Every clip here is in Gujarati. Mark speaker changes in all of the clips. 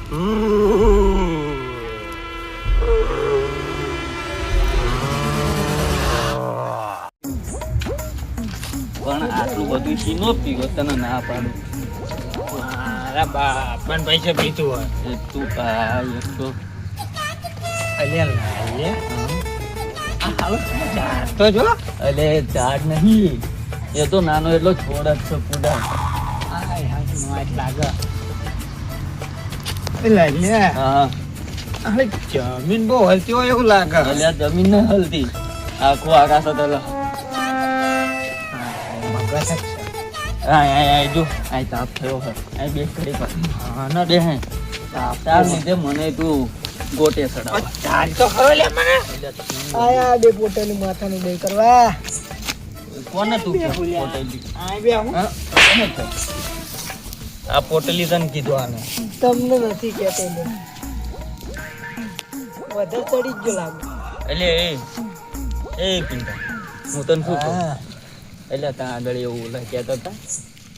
Speaker 1: પણ આટલું બધું શીનો પીવો તને ના પાડું.
Speaker 2: મારા બાપ પણ પૈસા પીતું હોય
Speaker 1: એ તું ભાઈ એક તો
Speaker 2: અલ્યા લાય ઝાડ તો જો
Speaker 1: અલે ઝાડ નહીં, એ તો નાનો એટલો છોડ જ છે પૂડા.
Speaker 2: લાગે અલ્યા
Speaker 1: હા
Speaker 2: અરે જમીન બહુ હલતી હોય એવું લાગે.
Speaker 1: અલ્યા જમીન ને હલતી, આખું આકાશ જ અલગ. જો આ તાપ થયો હે, આ બે ઘડી પર ના બે હે તાપ લીધે મને તું ગોટે ચડાવ.
Speaker 2: ઝાડ તો ખરો લે મને આયા બે પોટેલી માથાનું બે કરવા.
Speaker 1: કોને તું પોટેલી?
Speaker 2: આ બે હું
Speaker 1: કોને છે આ પોટેલી? તને કીધું આને?
Speaker 2: તમને નથી કહેતો લે વધારે ચડી જ લાગે.
Speaker 1: એટલે એ પિંટા હું તને શું કહું, એટલે ત્યાં આગળ એવું ઓલા કહેતા હતા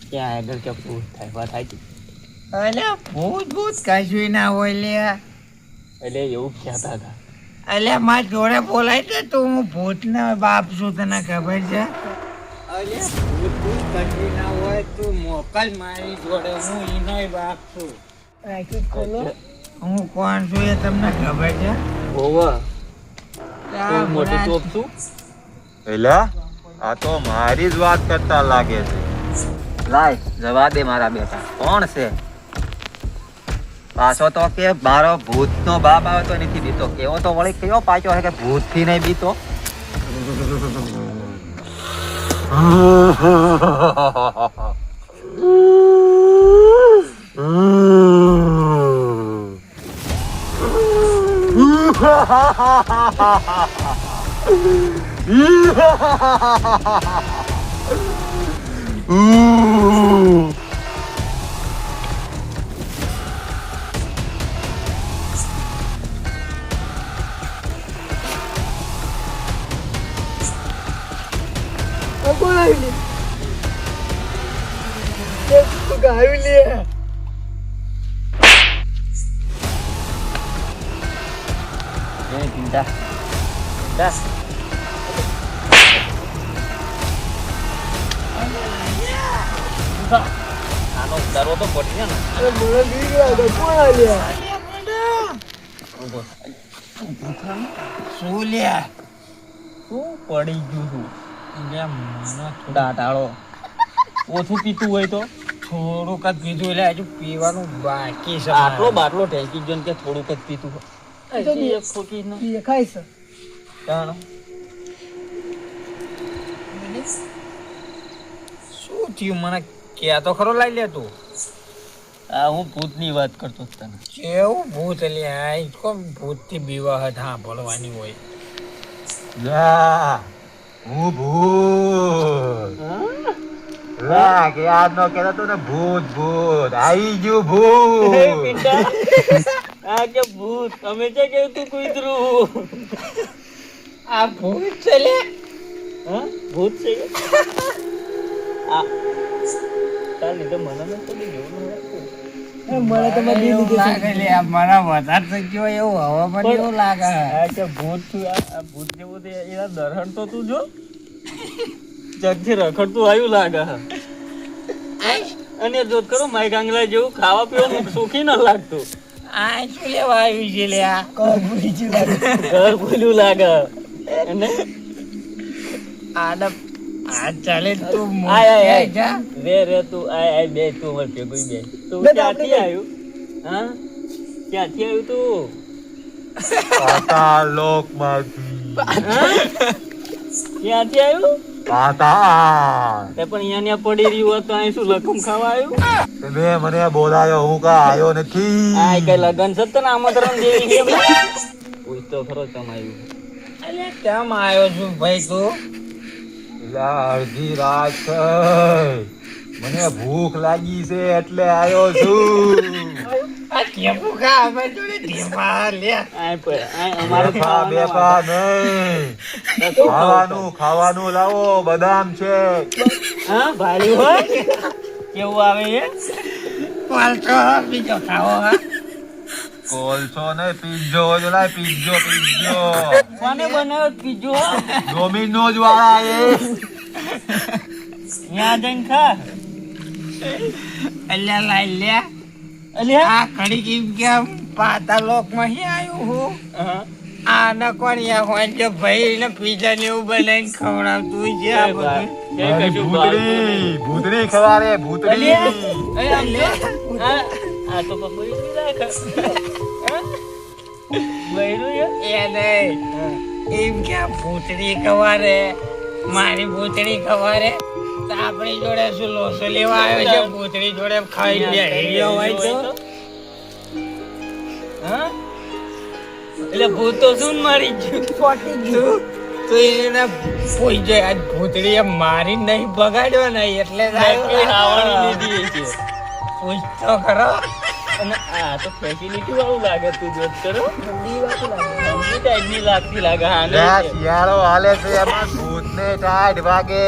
Speaker 1: ત્યાં આગળ કે ભૂત થાય, વાત થાય.
Speaker 2: અલ્યા ભૂત કશું ના હોય લે.
Speaker 1: એટલે એવું કહેતા હતા.
Speaker 2: અલ્યા માર જોડે બોલાય છે તો હું ભૂતના બાપ છું, તને ખબર છે? અલ્યા ભૂત કશું ના હોય તું મોકલ મારી જોડે, હું ઈનોય બાપ છું. હું કોણ છું એ તમને ખબર છે?
Speaker 1: હોવા મોટી ટોપ છું.
Speaker 3: એલા આ તો મારી જ વાત કરતા લાગે છે.
Speaker 1: લાય જવા દે મારા બેટા, કોણ છે? પાછો તો કે મારો ભૂત નો બાપ આવે તો નથી બીતો, કેવો તો વળી કયો પાછો છે કે ભૂત થી નહીં બીતો. આનો ડરો તો પડી ને.
Speaker 2: શું લ્યા
Speaker 1: શું પડી ગયું છું?
Speaker 2: મને
Speaker 1: ટાળો ઓછું પીતું હોય તો
Speaker 2: થોડુંક જ પીધું એટલે હજુ પીવાનું બાકી છે.
Speaker 1: આટલો બાટલો ટેકી ગયો ને કે થોડુંક જ પીતું હોય.
Speaker 2: દેખાય છે. શું થયું મને ક્યાં તો ખરો લાઈ લે તું.
Speaker 1: આ હું ભૂતની વાત કરતો હતો તને.
Speaker 2: કેવું ભૂત લ્યા કોમ ભૂતથી બીવાહટ હા ભળવાની હોય.
Speaker 3: લા હું ભૂત લા કે આજ નો કહેતો તો ને ભૂત ભૂત આવી ગયું ભૂત.
Speaker 1: આ કે ભૂત અમે છે કે તું કૂતરું.
Speaker 2: આ ભૂત છે લે.
Speaker 1: હા ભૂત છે કે આ તાર લીધે મને ન પડી ગયું.
Speaker 2: મને તો લાગે લે મારા વધારે થઈ ગયો એવું હવા મને એવું લાગે.
Speaker 1: આ કે ભૂત છું, આ ભૂત જેવું તે એના દરહણ તો તું જો જગથી રખડતું આવ્યું લાગે. અને જોત કરો માઈ ગાંગલા જેવું ખાવા પીવાનું સુખી ન લાગતું.
Speaker 2: આ શું લેવા આવ્યું છે લે આ
Speaker 1: ઘર ભૂલ્યું લાગે. અને
Speaker 2: આડપ આ ચાલે તું
Speaker 1: આય આય આય
Speaker 2: જા
Speaker 1: રે તું આય બે તું વર ભેગું બે. તું ક્યાંથી આવ્યું? હા ક્યાંથી આવ્યું તું?
Speaker 3: પાતાલોક માંથી.
Speaker 1: ક્યાંથી આવ્યું?
Speaker 3: પાતાળ.
Speaker 1: તે પણ અહીંયા પડી રહ્યું હોત તો અહીં શું લખમ ખાવા આવ્યું?
Speaker 3: તમે મને બોલાયો હું કા આવ્યો નથી.
Speaker 1: આ કઈ લગન છે તને આમંત્રણ દેવી છે? પૂછ તો ખરો ચમ આવ્યું.
Speaker 2: અલે કેમ આવ્યો છું ભાઈ તું?
Speaker 3: લા અડધી રાત છે, મને ભૂખ લાગી છે એટલે આવ્યો છું.
Speaker 2: આ કેમ કા અમે જોડે ધીમા લે
Speaker 1: આ પર આ અમારે
Speaker 3: બેફા નહીં. ખાવાનું લાવો, બદામ છે.
Speaker 1: હા ભાઈ હોય કેવું આવે એ?
Speaker 2: પાલતો બીજો ખાવો હા
Speaker 3: કોલસો ને પીઝો જો લાય પીઝો
Speaker 1: કોને બનાવ્યો પીજો
Speaker 3: ડોમિનોઝ વાળા એ
Speaker 1: યા જઈને ખા
Speaker 2: અલ્યા લાઈ લે
Speaker 1: અલ્યા
Speaker 2: આ ઘડી કેમ કેમ પાતા લોક માં આવ્યું હું આના કોણ યા હોય કે ભાઈ ને પીઝા ને એવું બનાવીને ખવડાવતું છે આ બધું
Speaker 3: ભૂતરી ખવારે ભૂતરી
Speaker 1: આ તો પપોઈ રાખે બૈરું
Speaker 2: એ નહીં એમ કે આ ભૂતડી ખવારે મારી ભૂતડી ખવારે તો આપણી જોડે શું લોસો લેવા આવ્યો છે ભૂતડી જોડે ખાઈ લે હેરિયો હોય તો
Speaker 1: હા એટલે ભૂત તો શું મારી ગયું ફોટી ગયું
Speaker 2: તો એને પોઈ જાય આજ ભૂતડી એ મારી નહીં બગાડ્યો ને એટલે જ આવ્યો.
Speaker 1: ખાવાની દીધી છે
Speaker 2: પૂછ તો ખરો
Speaker 1: અને આ તો ફેસિલિટી વાળું લાગે તું જોત કરો ઠંડી ટાઈપની લાગતી લાગે આને
Speaker 3: શિયાળો હાલે છે એમાં ભૂતને ટાઢ વાગે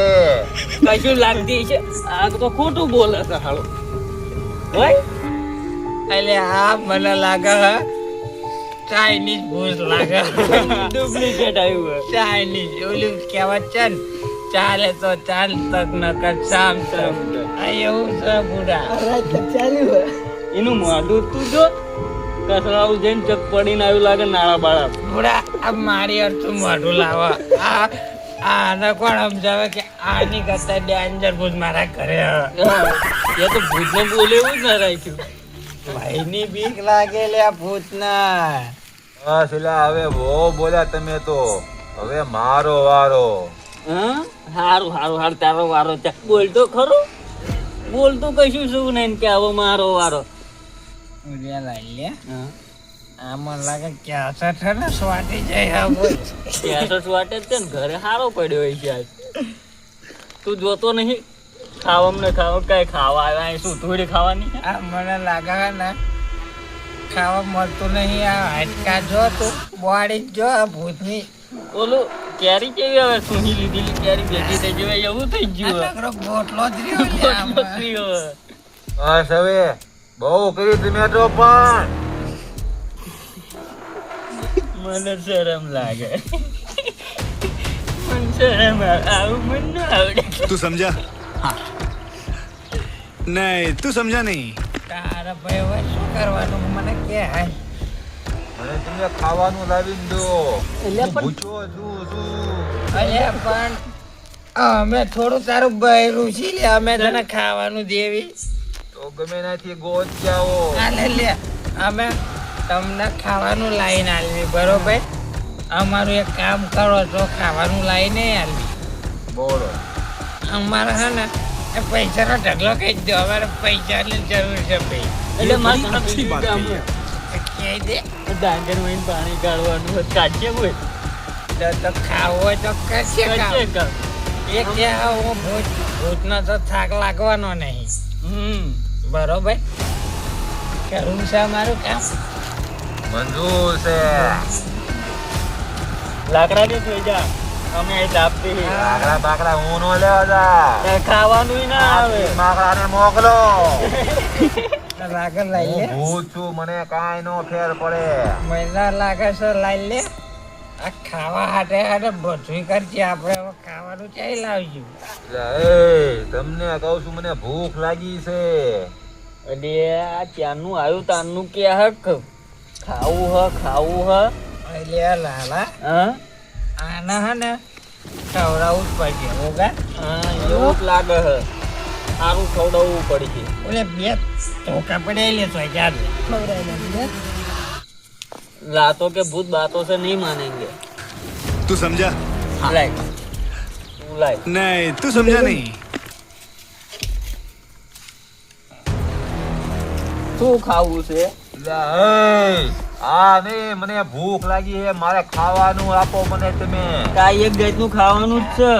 Speaker 1: કશું લાગતી છે આ તો ખોટું બોલે છે હાલો હોય
Speaker 2: એટલે આ મને લાગે હે ચાઇનીઝ ભૂત લાગે
Speaker 1: ડુપ્લિકેટ આવ્યું
Speaker 2: ચાઇનીઝ ઓલું કહેવત છે ને ચાલે તો ચાલ તક નકર શામ તક આ એવું છે બુડા
Speaker 1: એનું મોઢું તું જો કસરાવું જઈને ચક પડીને આવ્યું લાગે નાળા બાળા
Speaker 2: બુડા આ મારી અર્થું મોઢું લાવા આને કોણ સમજાવે કે આની કરતા ડેન્જર ભૂત મારા ઘરે હે.
Speaker 1: એ તો ભૂતને બોલે એવું જ ના રાખ્યું
Speaker 2: ભાઈની બીક લાગે લે આ ભૂતના
Speaker 3: બસ એટલે હવે બહુ બોલ્યા તમે તો હવે મારો વારો
Speaker 1: હા હારું હારું હારું તારો વારો છે બોલતો ખરો બોલતો કશું શું નહીં કે આવો મારો વારો
Speaker 2: ઉડિયા લાઈ લે
Speaker 1: હા
Speaker 2: આ મને લાગે કે અસર છે ને સ્વાટી જાય આ ભૂત
Speaker 1: ત્યાં વાટે જ છે ને ઘરે હારો પડ્યો હોય છે આજ તું જોતો નહીં ખાવામાં ને ખાવા કઈ ખાવા આવ્યા શું થોડી ખાવાની છે
Speaker 2: આ મને લાગે છે ને ખાવા મળતું નહીં આ હાડકા જો તું બોડી જો આ ભૂતની
Speaker 1: ઓલું કેરી કેવી હવે સૂંઘી લીધેલી કેરી ભેગી થઈ જવાય એવું થઈ
Speaker 2: આ
Speaker 1: ગયું
Speaker 2: નકરો ગોટલો જ રહ્યો લે આમાં.
Speaker 3: બસ હવે બહુ કરી તમે તો પણ
Speaker 1: મને શરમ લાગે મને શરમ આવે આવું મને ના આવડે
Speaker 4: तू समझा हाँ नहीं तू समझा नहीं
Speaker 2: તારા ભાઈ હવે શું કરવાનું મને કે હાય
Speaker 3: મને તમે ખાવાનું લાવીને દો
Speaker 1: એટલે પણ
Speaker 3: પૂછો શું
Speaker 2: અરે પણ અમે થોડું તારું બહેરું છી લે અમે તને ખાવાનું દેવી
Speaker 3: તો ગમે નાથી ગોત જાઓ
Speaker 2: હાલે લે અમે તમને ખાવાનું લાવીને આલવી બરોબર અમારું એક કામ કરો તો ખાવાનું લાવીને આલવી
Speaker 3: બોલો
Speaker 2: અમારે છે ને એ પૈસાનો ઢગલો કહી દો અમારે પૈસાની જરૂર છે ભાઈ
Speaker 1: એટલે મારે
Speaker 4: अच्छी बात है ये।
Speaker 2: કહી દે
Speaker 1: ડાંગર માં પાણી કાઢવાનું હોય કાઢીએ હોય
Speaker 2: તો ખાવું હોય તો કરશે કામ
Speaker 1: કચ્ચે કામ.
Speaker 2: એ કે હું ભૂતનો તો થાક લાગવાનો નહીં બરોબર કરવું છે અમારું કામ
Speaker 3: મંજૂર છે
Speaker 1: લાકડા ને જોઈ જા અમે અહીં તાપતી
Speaker 3: બાકડા બાકડા હું નો લેવા જા
Speaker 1: ત્યાં ખાવાનું ના આવે
Speaker 3: માકડાને મોકલો
Speaker 2: લાગે લઈ લે
Speaker 3: હું ભૂત છું મને કાંઈ નો ફેર પડે
Speaker 2: મહિના લાગે છે લઈ લે આ ખાવા હાટે હાટે બધું કરજે આપણે હવે ખાવાનું ક્યાંય લાવશું
Speaker 3: એટલે તમને કહું છું મને ભૂખ લાગી છે
Speaker 1: એટલે આ ત્યાંનું આવ્યું તારનું કે હક ખાવું હ
Speaker 2: એટલે લાલા
Speaker 1: હા
Speaker 2: આના હે ને ખવડાવવું જ પડશે હોગા
Speaker 1: હા એવું જ લાગે હ સારું ખવડાવવું પડશે
Speaker 2: ઓલે બે ધોકા પડે લેતો યાદ
Speaker 1: लातों के भूत बातों से नहीं मानेंगे
Speaker 4: तू समझा
Speaker 1: लाइक तू लाइक
Speaker 4: नहीं तू समझा नहीं
Speaker 1: શું ખાવું છે
Speaker 3: આ નહીં મને ભૂખ લાગી છે મારે ખાવાનું આપો મને તમે
Speaker 1: કાંઈ એક જાતનું ખાવાનું જ છે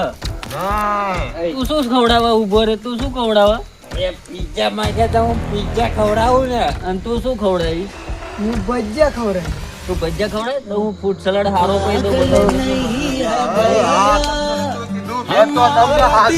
Speaker 3: નહીં
Speaker 1: તું શું ખવડાવવા ઊભો રે તું શું ખવડાવવા
Speaker 2: એ પિઝા માંગે તો હું પિઝા ખવડાવું ને
Speaker 1: અને તું શું ખવડાવીશ
Speaker 2: હું ભજીયા ખવડાવું
Speaker 1: તું ભજીયા ખવડાવે તો હું ફૂડ સલાડ હારો કહી દઉં બધો
Speaker 3: આ તમને કીધું, મેં તો તમને હાથ